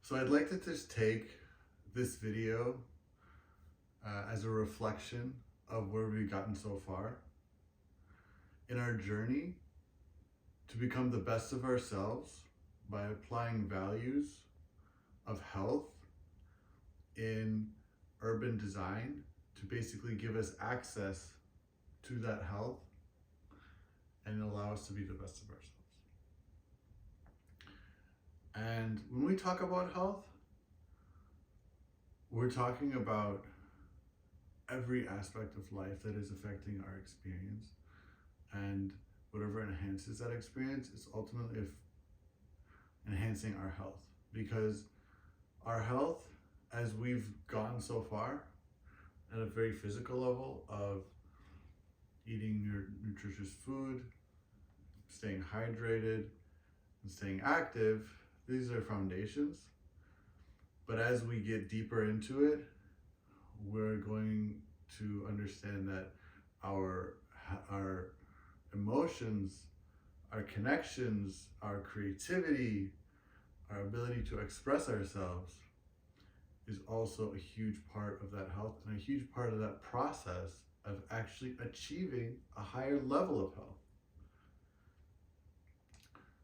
So I'd like to just take this video as a reflection of where we've gotten so far in our journey to become the best of ourselves by applying values of health in urban design to basically give us access to that health and allow us to be the best of ourselves. And when we talk about health, we're talking about every aspect of life that is affecting our experience, and whatever enhances that experience is ultimately enhancing our health, because our health, as we've gone so far at a very physical level of eating nutritious food, staying hydrated, and staying active, these are foundations. But as we get deeper into it, we're going to understand that our emotions, our connections, our creativity, our ability to express ourselves is also a huge part of that health and a huge part of that process of actually achieving a higher level of health.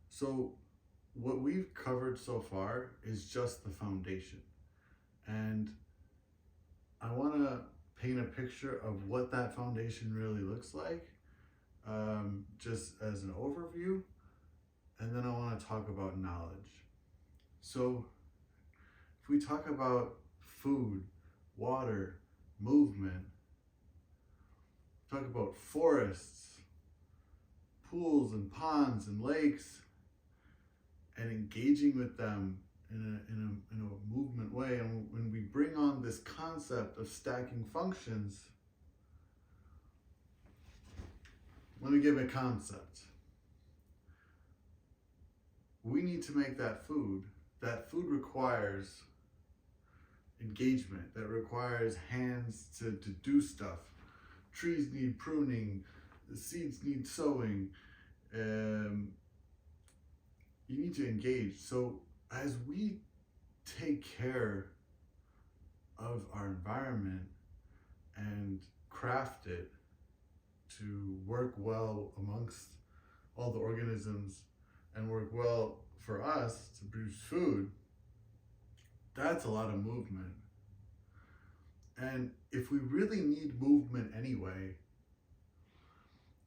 So what we've covered so far is just the foundation. And I want to paint a picture of what that foundation really looks like, just as an overview. And then I want to talk about knowledge. So if we talk about food, water, movement, talk about forests, pools and ponds and lakes, and engaging with them in a movement way. And when we bring on this concept of stacking functions, let me give a concept. We need to make that food. That food requires engagement, that requires hands to do stuff. Trees need pruning, the seeds need sowing. You need to engage. So as we take care of our environment and craft it to work well amongst all the organisms and work well for us to produce food, that's a lot of movement. And if we really need movement anyway,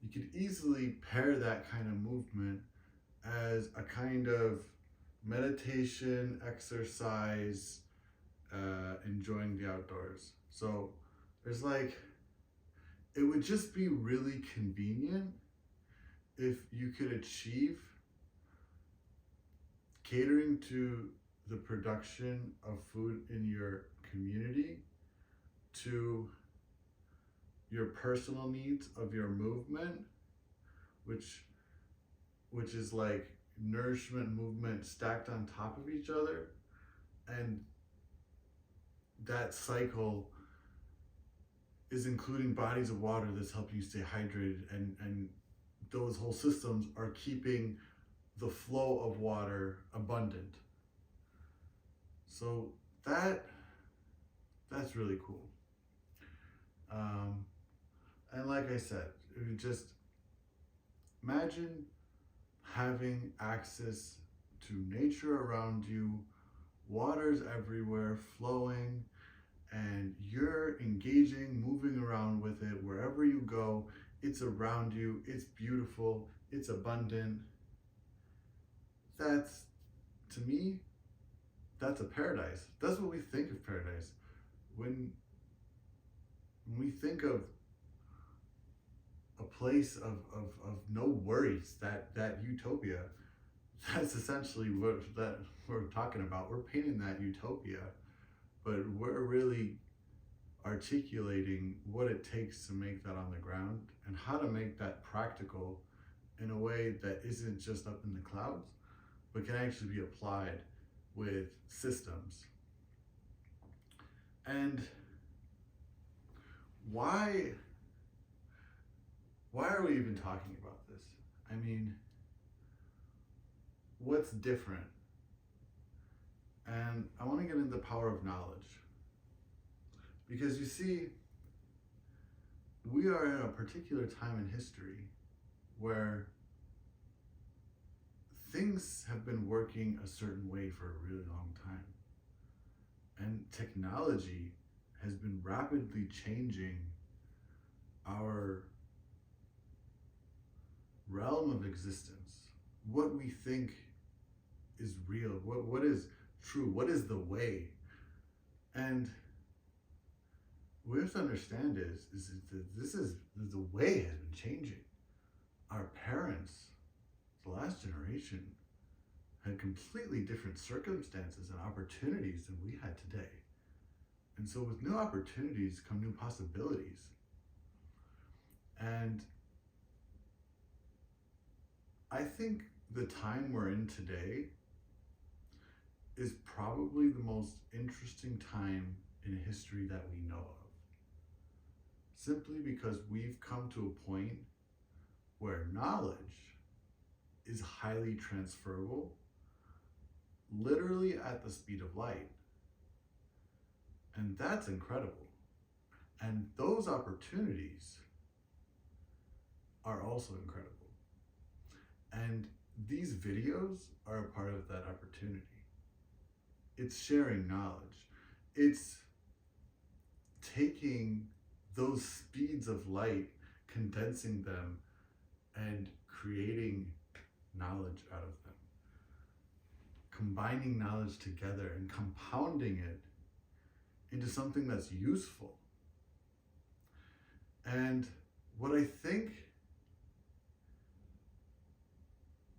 you could easily pair that kind of movement as a kind of meditation, exercise, enjoying the outdoors. So there's it would just be really convenient if you could achieve catering to the production of food in your community to your personal needs of your movement, which is like nourishment, movement stacked on top of each other. And that cycle is including bodies of water that's helping you stay hydrated, and those whole systems are keeping the flow of water abundant. So that's really cool. And like I said, just imagine having access to nature around you, water's everywhere flowing, and you're engaging, moving around with it wherever you go. It's around you, it's beautiful, it's abundant. That's, to me, that's a paradise. That's what we think of paradise. When we think of a place of no worries, that utopia, that's essentially what we're talking about. We're painting that utopia, but we're really articulating what it takes to make that on the ground and how to make that practical in a way that isn't just up in the clouds, but can actually be applied with systems. And why are we even talking about this? I mean, what's different? And I want to get into the power of knowledge. Because you see, we are in a particular time in history where things have been working a certain way for a really long time. And technology has been rapidly changing our realm of existence. What we think is real, what is true, what is the way. And what we have to understand is that the way has been changing. Our parents, the last generation, had completely different circumstances and opportunities than we had today. And so with new opportunities come new possibilities. And I think the time we're in today is probably the most interesting time in history that we know of. Simply because we've come to a point where knowledge is highly transferable, literally at the speed of light. And that's incredible. And those opportunities are also incredible. And these videos are a part of that opportunity. It's sharing knowledge. It's taking those speeds of light, condensing them, and creating knowledge out of them. Combining knowledge together and compounding it into something that's useful. And what I think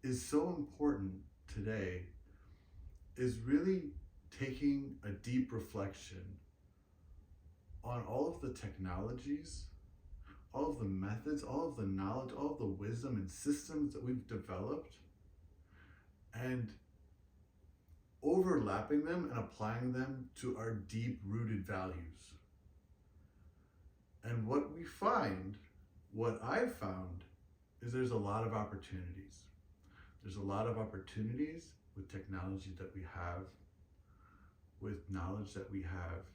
is so important today is really taking a deep reflection on all of the technologies, all of the methods, all of the knowledge, all of the wisdom and systems that we've developed, and overlapping them and applying them to our deep-rooted values. And what we find, what I've found, is there's a lot of opportunities. There's a lot of opportunities with technology that we have, with knowledge that we have,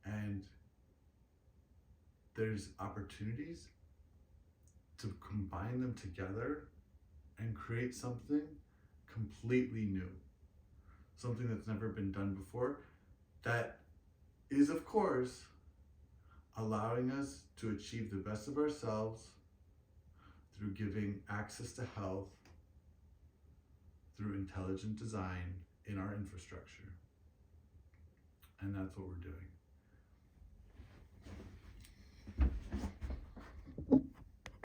and there's opportunities to combine them together and create something completely new. Something that's never been done before, that is, of course, allowing us to achieve the best of ourselves through giving access to health, through intelligent design in our infrastructure. And that's what we're doing.